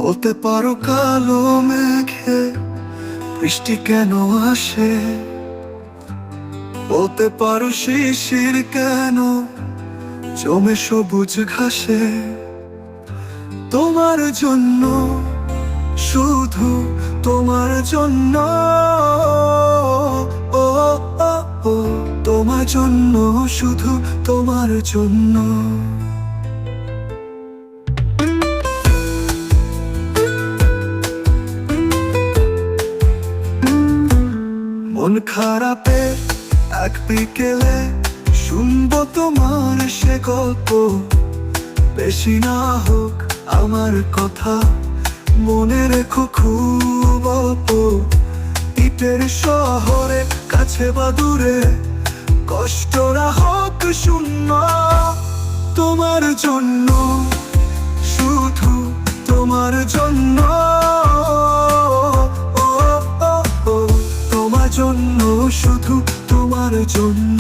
বলতে পারো কালো মেঘে বৃষ্টি কেন আসে? বলতে পারো শিশির কেন জমে সবুজ ঘাসে? তোমার জন্য, শুধু তোমার জন্য, ও ও, ও, তোমার জন্য, শুধু তোমার জন্য। মন খারাপে এক বিকেলে শুনবো তোমার সে গল্প। বেশি না হোক আমার কথা, মনে রেখো খুব অল্প। ইটের শহরে কাছে বা দূরে, কষ্ট না হোক শূন্য। তোমার জন্য, শুধু তোমার জন্য, ও ও ও, তোমার জন্য, শুধু তোমার জন্য।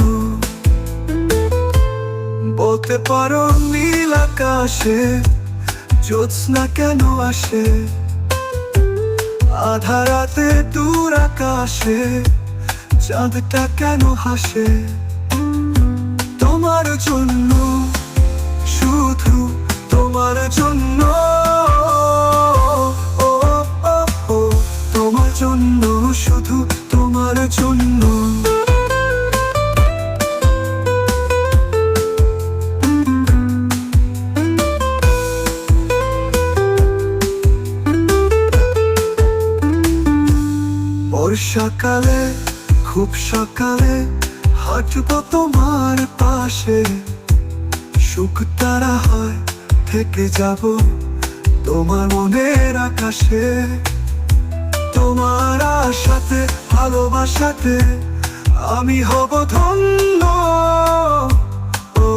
বলতে পারো নীল আকাশে জ্যোৎস্না কেন আসে? আধা রাতে দূর আকাশে চাঁদটা কেন হাসে? তোমার জন্য, শুধু তোমার জন্য, ও ও ও, তোমার জন্য, শুধু তোমার জন্য। বর্ষাকালে খুব সকালে হাঁটবো তোমার পাশে। সুখ তারা হয় থেকে যাব তোমার মনের আকাশে। তোমার আশাতে, ভালোবাসাতে আমি হব ধন্য। ও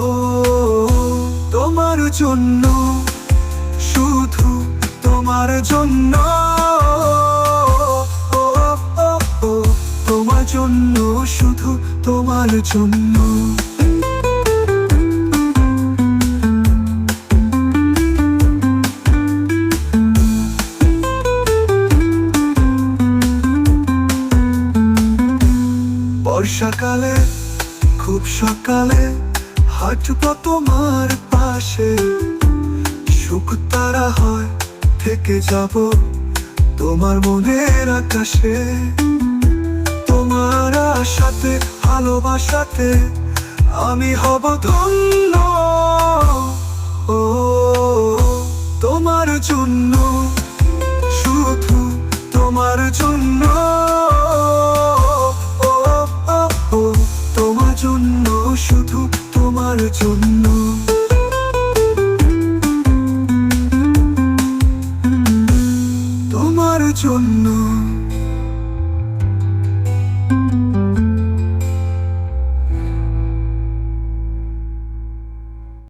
তোমার জন্য, শুধু তোমার জন্য, তোমার জন্য, শুধু তোমার জন্য। বর্ষাকালে খুব সকালে হাঁটবো তোমার পাশে। সুখ তারা হয় থেকে যাব তোমার মনের আকাশে। তোমার আশাতে, ভালোবাসাতে আমি হব ধন্য। ও তোমার জন্য, শুধু তোমার জন্য, ও ও ও, তোমার জন্য, শুধু তোমার জন্য। তোমার জন্য।